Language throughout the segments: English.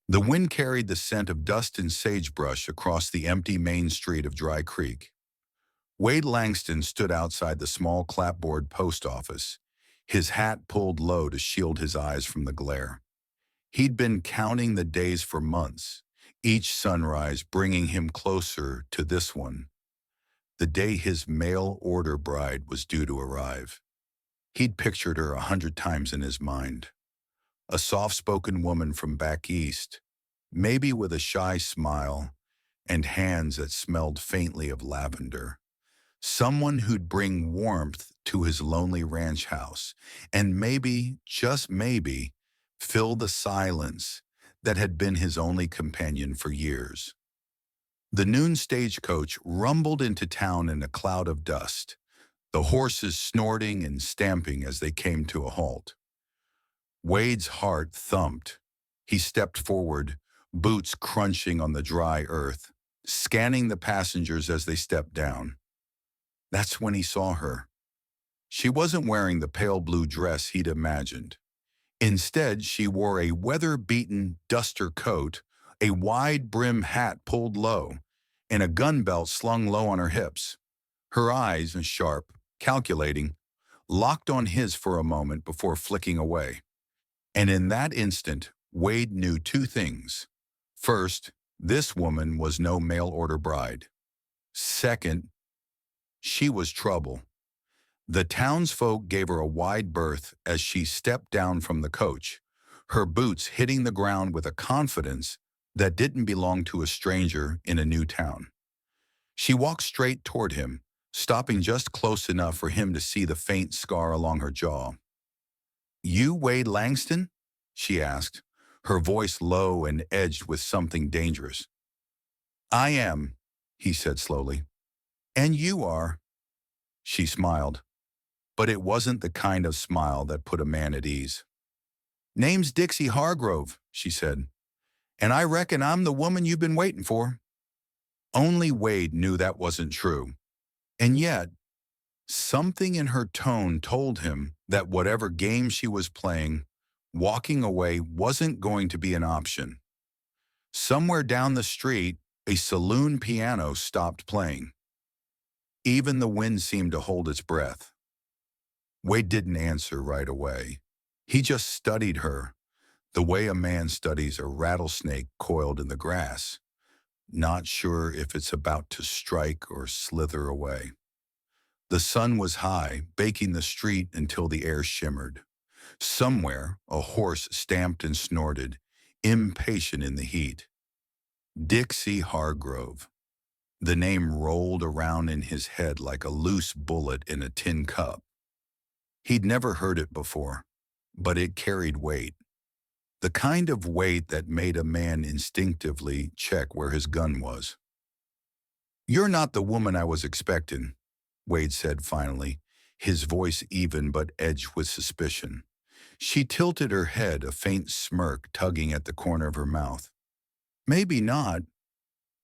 The wind carried the scent of dust and sagebrush across the empty main street of Dry Creek. Wade Langston stood outside the small clapboard post office, his hat pulled low to shield his eyes from the glare. He'd been counting the days for months, each sunrise bringing him closer to this one, the day his mail-order bride was due to arrive. He'd pictured her 100 times in his mind. A soft-spoken woman from back east, maybe with a shy smile and hands that smelled faintly of lavender. Someone who'd bring warmth to his lonely ranch house and maybe, just maybe, fill the silence that had been his only companion for years. The noon stagecoach rumbled into town in a cloud of dust, the horses snorting and stamping as they came to a halt. Wade's heart thumped. He stepped forward, boots crunching on the dry earth, scanning the passengers as they stepped down. That's when he saw her. She wasn't wearing the pale blue dress he'd imagined. Instead, she wore a weather-beaten duster coat, a wide-brim hat pulled low, and a gun belt slung low on her hips. Her eyes, sharp, calculating, locked on his for a moment before flicking away. And in that instant, Wade knew two things. First, this woman was no mail-order bride. Second, she was trouble. The townsfolk gave her a wide berth as she stepped down from the coach, her boots hitting the ground with a confidence that didn't belong to a stranger in a new town. She walked straight toward him, stopping just close enough for him to see the faint scar along her jaw. "You Wade Langston?" she asked, her voice low and edged with something dangerous. "I am," he said slowly. "And you are." She smiled, but it wasn't the kind of smile that put a man at ease. "Name's Dixie Hargrove," she said, "and I reckon I'm the woman you've been waiting for." Only Wade knew that wasn't true, and yet, something in her tone told him that whatever game she was playing, walking away wasn't going to be an option. Somewhere down the street, a saloon piano stopped playing. Even the wind seemed to hold its breath. Wade didn't answer right away. He just studied her, the way a man studies a rattlesnake coiled in the grass, not sure if it's about to strike or slither away. The sun was high, baking the street until the air shimmered. Somewhere, a horse stamped and snorted, impatient in the heat. Dixie Hargrove. The name rolled around in his head like a loose bullet in a tin cup. He'd never heard it before, but it carried weight. The kind of weight that made a man instinctively check where his gun was. "You're not the woman I was expecting," Wade said finally, his voice even but edged with suspicion. She tilted her head, a faint smirk tugging at the corner of her mouth. "Maybe not,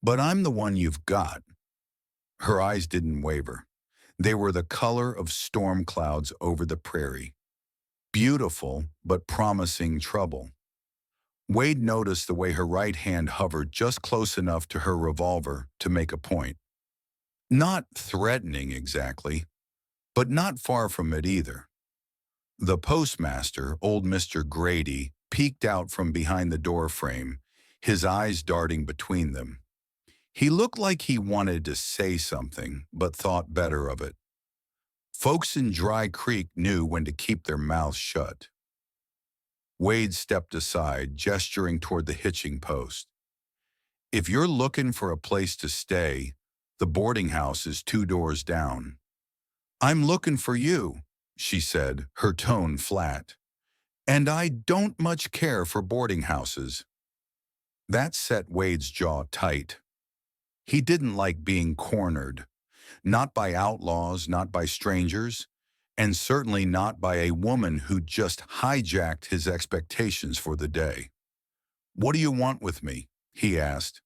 but I'm the one you've got." Her eyes didn't waver. They were the color of storm clouds over the prairie. Beautiful, but promising trouble. Wade noticed the way her right hand hovered just close enough to her revolver to make a point. Not threatening exactly, but not far from it either. The postmaster, old Mr. Grady, peeked out from behind the door frame, his eyes darting between them. He looked like he wanted to say something, but thought better of it. Folks in Dry Creek knew when to keep their mouths shut. Wade stepped aside, gesturing toward the hitching post. "If you're looking for a place to stay, the boarding house is 2 doors down." "I'm looking for you," she said, her tone flat. "And I don't much care for boarding houses." That set Wade's jaw tight. He didn't like being cornered, not by outlaws, not by strangers, and certainly not by a woman who just hijacked his expectations for the day. "What do you want with me?" he asked.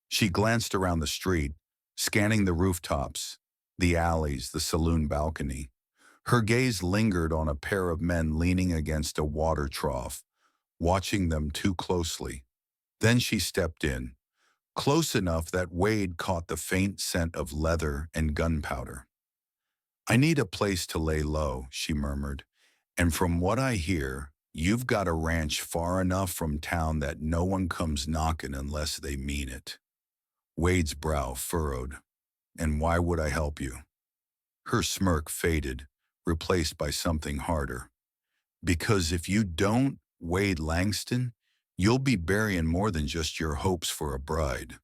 She glanced around the street, scanning the rooftops, the alleys, the saloon balcony. Her gaze lingered on a pair of men leaning against a water trough, watching them too closely. Then she stepped in, close enough that Wade caught the faint scent of leather and gunpowder. "I need a place to lay low," she murmured, "and from what I hear, you've got a ranch far enough from town that no one comes knocking unless they mean it." Wade's brow furrowed. "And why would I help you?" Her smirk faded, replaced by something harder. "Because if you don't, Wade Langston, you'll be burying more than just your hopes for a bride."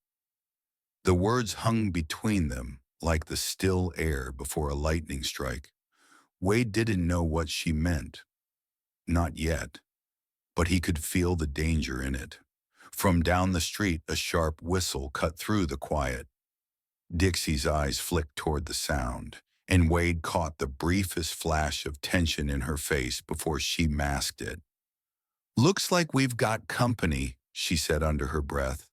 The words hung between them like the still air before a lightning strike. Wade didn't know what she meant. Not yet. But he could feel the danger in it. From down the street, a sharp whistle cut through the quiet. Dixie's eyes flicked toward the sound, and Wade caught the briefest flash of tension in her face before she masked it. "Looks like we've got company," she said under her breath.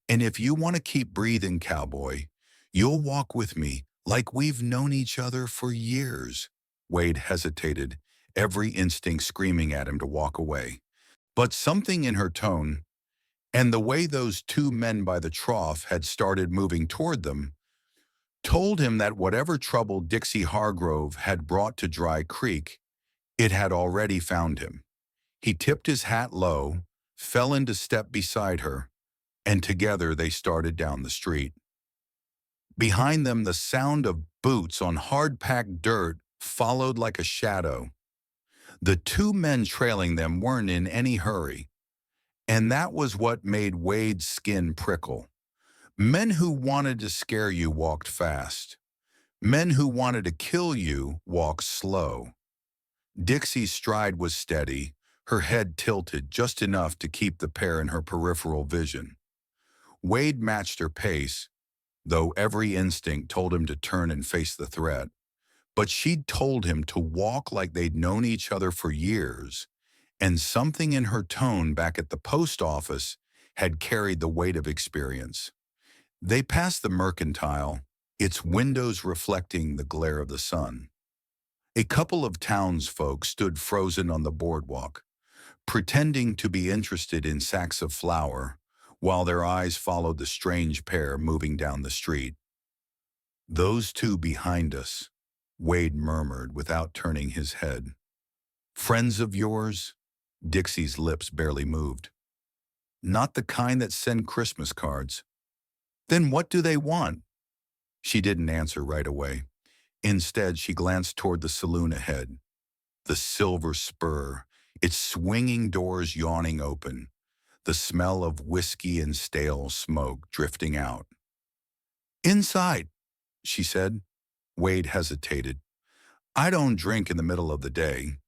"And if you want to keep breathing, cowboy, you'll walk with me like we've known each other for years." Wade hesitated, every instinct screaming at him to walk away. But something in her tone, and the way those two men by the trough had started moving toward them, told him that whatever trouble Dixie Hargrove had brought to Dry Creek, it had already found him. He tipped his hat low, fell into step beside her, and together they started down the street. Behind them, the sound of boots on hard-packed dirt followed like a shadow. The two men trailing them weren't in any hurry, and that was what made Wade's skin prickle. Men who wanted to scare you walked fast. Men who wanted to kill you walked slow. Dixie's stride was steady, her head tilted just enough to keep the pair in her peripheral vision. Wade matched her pace, though every instinct told him to turn and face the threat. But she'd told him to walk like they'd known each other for years, and something in her tone back at the post office had carried the weight of experience. They passed the Mercantile, its windows reflecting the glare of the sun. A couple of townsfolk stood frozen on the boardwalk, pretending to be interested in sacks of flour, while their eyes followed the strange pair moving down the street. "Those two behind us," Wade murmured without turning his head. "Friends of yours?" Dixie's lips barely moved. "Not the kind that send Christmas cards." "Then what do they want?" She didn't answer right away. Instead, she glanced toward the saloon ahead. The Silver Spur, its swinging doors yawning open, the smell of whiskey and stale smoke drifting out. "Inside," she said. Wade hesitated. "I don't drink in the middle of the day."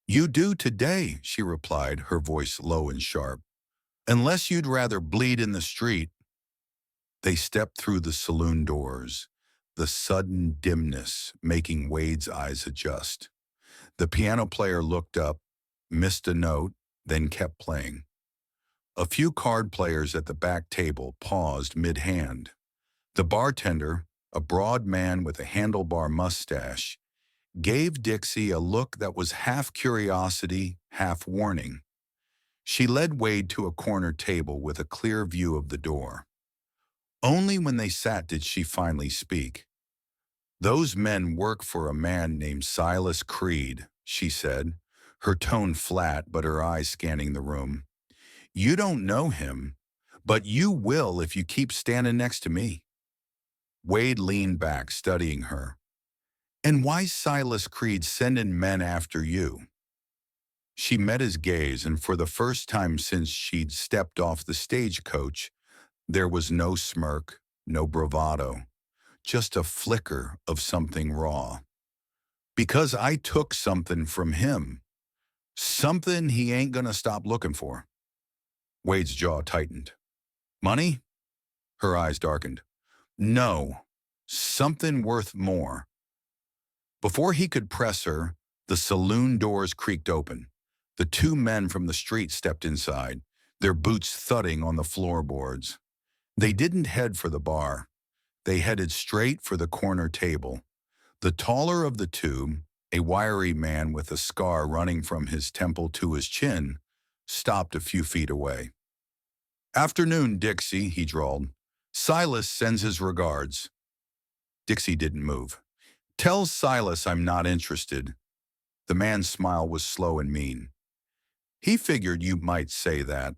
"You do today," she replied, her voice low and sharp. "Unless you'd rather bleed in the street." They stepped through the saloon doors, the sudden dimness making Wade's eyes adjust. The piano player looked up, missed a note, then kept playing. A few card players at the back table paused mid-hand. The bartender, a broad man with a handlebar mustache, gave Dixie a look that was half curiosity, half warning. She led Wade to a corner table with a clear view of the door. Only when they sat did she finally speak. "Those men work for a man named Silas Creed," she said, her tone flat but her eyes scanning the room. "You don't know him, but you will if you keep standing next to me." Wade leaned back, studying her. "And why's Silas Creed sending men after you?" She met his gaze, and for the first time since she'd stepped off the stagecoach, there was no smirk, no bravado, just a flicker of something raw. "Because I took something from him. Something he ain't gonna stop looking for." Wade's jaw tightened. "Money?" Her eyes darkened. "No. Something worth more." Before he could press her, the saloon doors creaked open. The two men from the street stepped inside, their boots thudding on the floorboards. They didn't head for the bar. They headed straight for the corner table. The taller of the two, a wiry man with a scar running from his temple to his chin, stopped a few feet away. Afternoon, Dixie, he drawled. Silas sends his regards. Dixie didn't move. Tell Silas I'm not interested. The man's smile was slow and mean. He figured you might say that.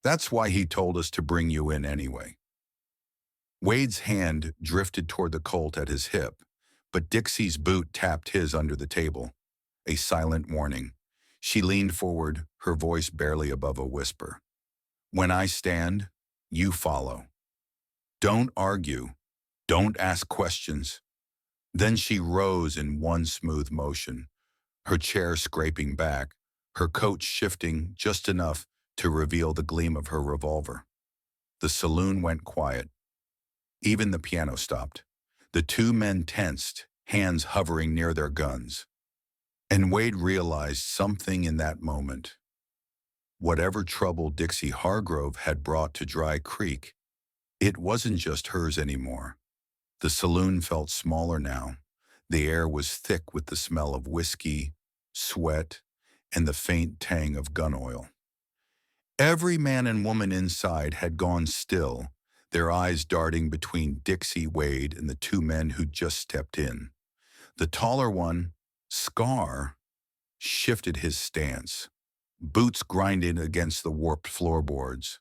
That's why he told us to bring you in anyway. Wade's hand drifted toward the Colt at his hip, but Dixie's boot tapped his under the table, a silent warning. She leaned forward, her voice barely above a whisper. When I stand, you follow. Don't argue. Don't ask questions. Then she rose in one smooth motion, her chair scraping back, her coat shifting just enough to reveal the gleam of her revolver. The saloon went quiet. Even the piano stopped. The two men tensed, hands hovering near their guns. And Wade realized something in that moment. Whatever trouble Dixie Hargrove had brought to Dry Creek, it wasn't just hers anymore. The saloon felt smaller now. The air was thick with the smell of whiskey, sweat, and the faint tang of gun oil. Every man and woman inside had gone still, their eyes darting between Dixie, Wade, and the two men who'd just stepped in. The taller one, Scar, shifted his stance, boots grinding against the warped floorboards.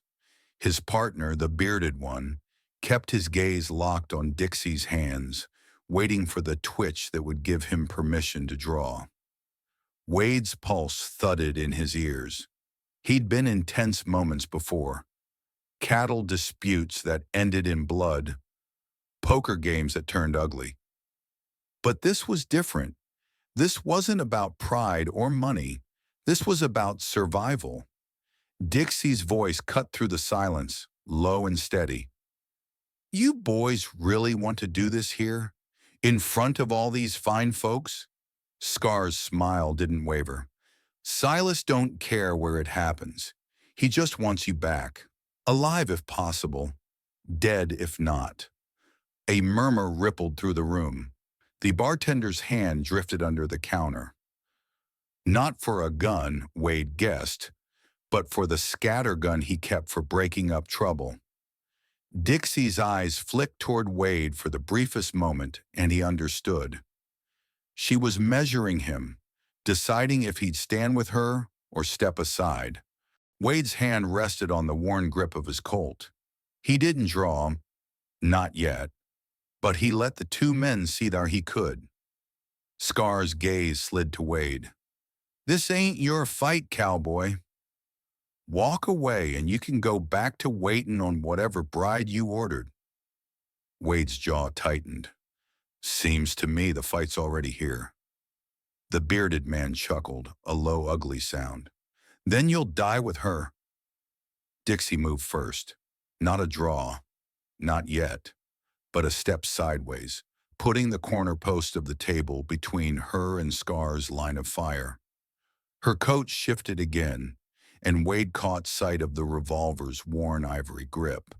His partner, the bearded one, kept his gaze locked on Dixie's hands, waiting for the twitch that would give him permission to draw. Wade's pulse thudded in his ears. He'd been in tense moments before. Cattle disputes that ended in blood, poker games that turned ugly. But this was different. This wasn't about pride or money. This was about survival. Dixie's voice cut through the silence, low and steady. You boys really want to do this here? In front of all these fine folks? Scar's smile didn't waver. Silas don't care where it happens. He just wants you back. Alive if possible, dead if not. A murmur rippled through the room. The bartender's hand drifted under the counter. Not for a gun, Wade guessed, but for the scatter gun he kept for breaking up trouble. Dixie's eyes flicked toward Wade for the briefest moment, and he understood. She was measuring him, deciding if he'd stand with her or step aside. Wade's hand rested on the worn grip of his Colt. He didn't draw, not yet, but he let the two men see that he could. Scar's gaze slid to Wade. This ain't your fight, cowboy. Walk away and you can go back to waiting on whatever bride you ordered. Wade's jaw tightened. Seems to me the fight's already here. The bearded man chuckled, a low, ugly sound. Then you'll die with her. Dixie moved first. Not a draw. Not yet. But a step sideways, putting the corner post of the table between her and Scar's line of fire. Her coat shifted again, and Wade caught sight of the revolver's worn ivory grip.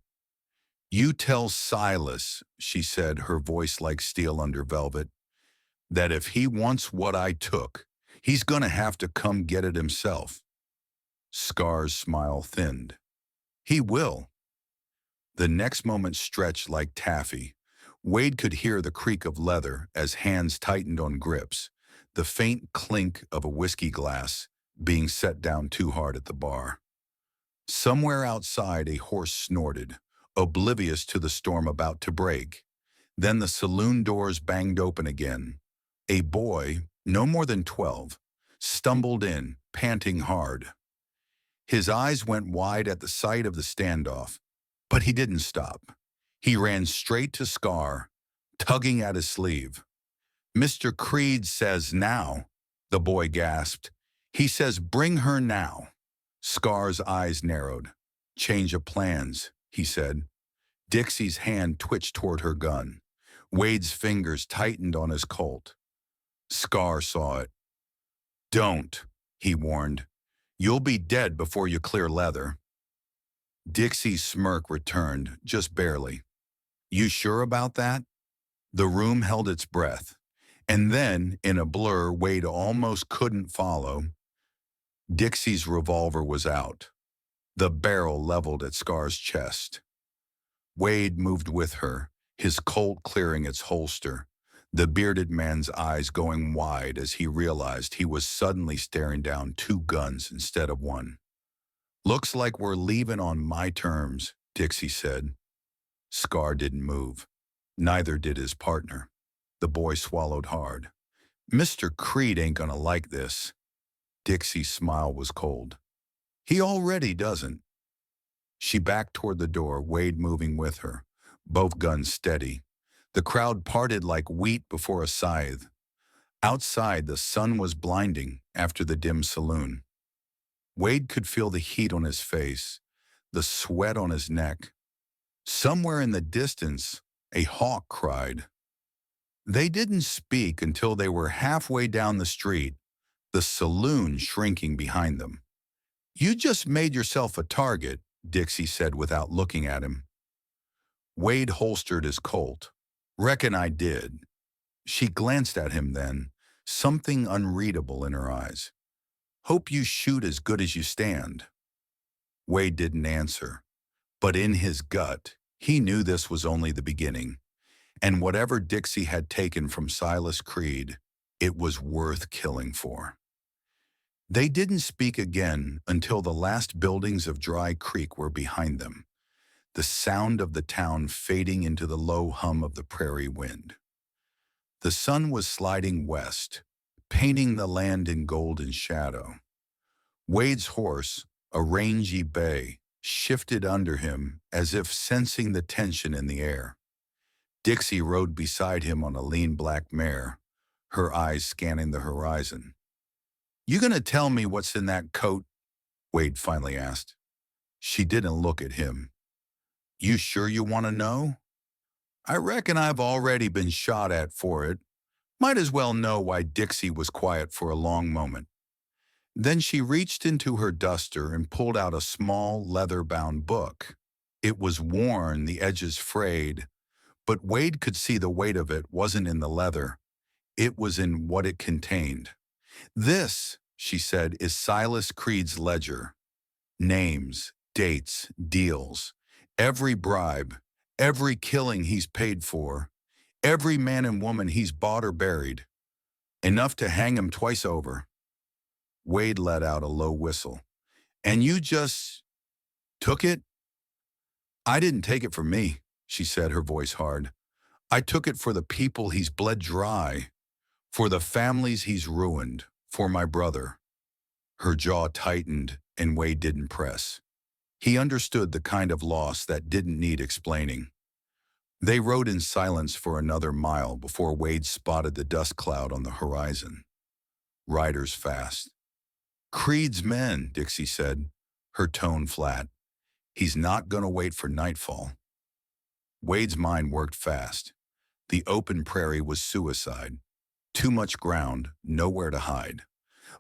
You tell Silas, she said, her voice like steel under velvet, that if he wants what I took, he's gonna have to come get it himself. Scar's smile thinned. He will. The next moment stretched like taffy. Wade could hear the creak of leather as hands tightened on grips, the faint clink of a whiskey glass being set down too hard at the bar. Somewhere outside a horse snorted, oblivious to the storm about to break. Then the saloon doors banged open again. A boy, no more than 12, stumbled in, panting hard. His eyes went wide at the sight of the standoff, but he didn't stop. He ran straight to Scar, tugging at his sleeve. Mr. Creed says now, the boy gasped. He says bring her now. Scar's eyes narrowed. Change of plans, he said. Dixie's hand twitched toward her gun. Wade's fingers tightened on his Colt. Scar saw it. Don't, he warned. You'll be dead before you clear leather. Dixie's smirk returned, just barely. You sure about that? The room held its breath. And then, in a blur Wade almost couldn't follow, Dixie's revolver was out. the barrel leveled at Scar's chest. Wade moved with her, his Colt clearing its holster, the bearded man's eyes going wide as he realized he was suddenly staring down two guns instead of one. "Looks like we're leaving on my terms," Dixie said. Scar didn't move. Neither did his partner. The boy swallowed hard. "Mr. Creed ain't gonna like this." Dixie's smile was cold. "He already doesn't." She backed toward the door, Wade moving with her, both guns steady. The crowd parted like wheat before a scythe. Outside, the sun was blinding after the dim saloon. Wade could feel the heat on his face, the sweat on his neck. Somewhere in the distance, a hawk cried. They didn't speak until they were halfway down the street, the saloon shrinking behind them. "You just made yourself a target," Dixie said without looking at him. Wade holstered his Colt. "Reckon I did." She glanced at him then, something unreadable in her eyes. "Hope you shoot as good as you stand." Wade didn't answer, but in his gut, he knew this was only the beginning, and whatever Dixie had taken from Silas Creed, it was worth killing for. They didn't speak again until the last buildings of Dry Creek were behind them, the sound of the town fading into the low hum of the prairie wind. The sun was sliding west, painting the land in golden shadow. Wade's horse, a rangy bay, shifted under him as if sensing the tension in the air. Dixie rode beside him on a lean black mare, her eyes scanning the horizon. "You gonna tell me what's in that coat?" Wade finally asked. She didn't look at him. "You sure you want to know?" "I reckon I've already been shot at for it." Might as well know why. Dixie was quiet for a long moment. Then she reached into her duster and pulled out a small, leather-bound book. It was worn, the edges frayed, but Wade could see the weight of it wasn't in the leather. It was in what it contained. "This," she said, "is Silas Creed's ledger. Names, dates, deals, every bribe, every killing he's paid for, every man and woman he's bought or buried. Enough to hang him twice over." Wade let out a low whistle. "And you just took it?" "I didn't take it for me," she said, her voice hard. "I took it for the people he's bled dry, for the families he's ruined, for my brother." Her jaw tightened, and Wade didn't press. He understood the kind of loss that didn't need explaining. They rode in silence for another mile before Wade spotted the dust cloud on the horizon. Riders fast. "Creed's men," Dixie said, her tone flat. "He's not gonna wait for nightfall." Wade's mind worked fast. The open prairie was suicide. Too much ground, nowhere to hide.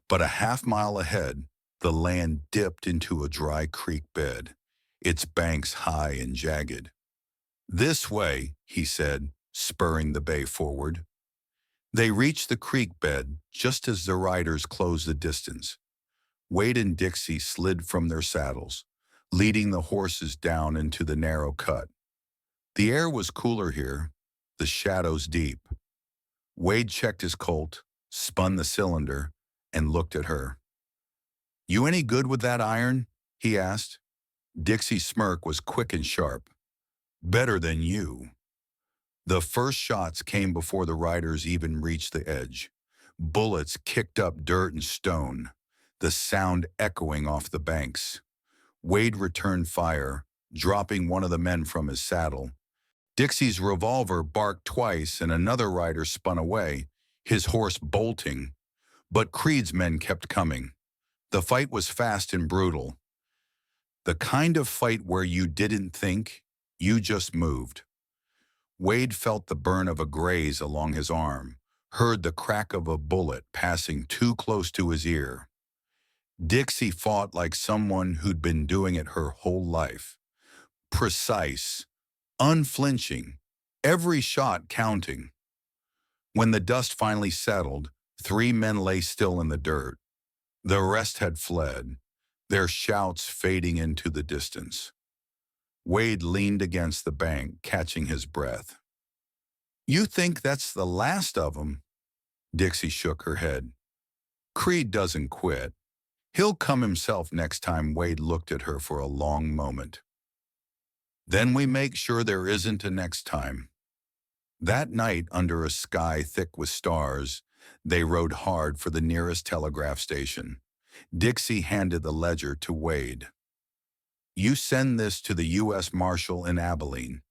But a half-mile ahead, the land dipped into a dry creek bed, its banks high and jagged. "This way," he said, spurring the bay forward. They reached the creek bed just as the riders closed the distance. Wade and Dixie slid from their saddles, leading the horses down into the narrow cut. The air was cooler here, the shadows deep. Wade checked his Colt, spun the cylinder, and looked at her. "You any good with that iron?" he asked. Dixie's smirk was quick and sharp. "Better than you." The first shots came before the riders even reached the edge. Bullets kicked up dirt and stone, the sound echoing off the banks. Wade returned fire, dropping one of the men from his saddle. Dixie's revolver barked twice and another rider spun away, his horse bolting. But Creed's men kept coming. The fight was fast and brutal. The kind of fight where you didn't think, you just moved. Wade felt the burn of a graze along his arm, heard the crack of a bullet passing too close to his ear. Dixie fought like someone who'd been doing it her whole life. Precise, unflinching, every shot counting. When the dust finally settled, 3 men lay still in the dirt. The rest had fled. their shouts fading into the distance. Wade leaned against the bank, catching his breath. "You think that's the last of them?" Dixie shook her head. "Creed doesn't quit. He'll come himself next time." Wade looked at her for a long moment. "Then we make sure there isn't a next time." That night, under a sky thick with stars, they rode hard for the nearest telegraph station. Dixie handed the ledger to Wade. "You send this to the U.S. Marshal in Abilene.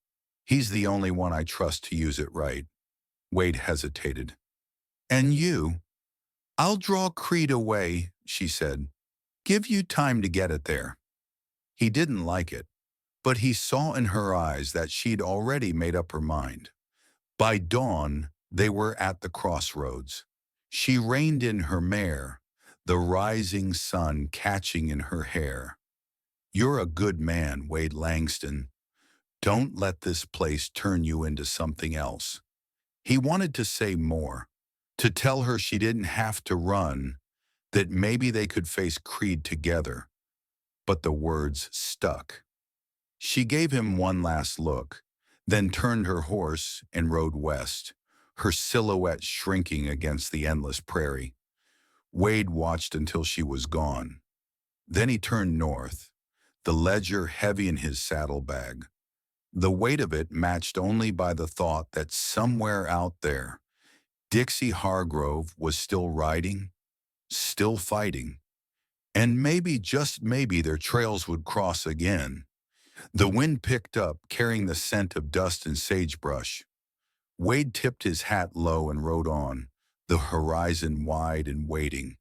He's the only one I trust to use it right." Wade hesitated. "And you?" "I'll draw Creed away," she said. "Give you time to get it there." He didn't like it, but he saw in her eyes that she'd already made up her mind. By dawn, they were at the crossroads. She reined in her mare, the rising sun catching in her hair. "You're a good man, Wade Langston. Don't let this place turn you into something else." He wanted to say more, to tell her she didn't have to run, that maybe they could face Creed together, but the words stuck. She gave him one last look, then turned her horse and rode west, her silhouette shrinking against the endless prairie. Wade watched until she was gone. Then he turned north, the ledger heavy in his saddlebag, the weight of it matched only by the thought that somewhere out there, Dixie Hargrove was still riding, still fighting, and maybe, just maybe, their trails would cross again. The wind picked up, carrying the scent of dust and sagebrush. Wade tipped his hat low and rode on, the horizon wide and waiting.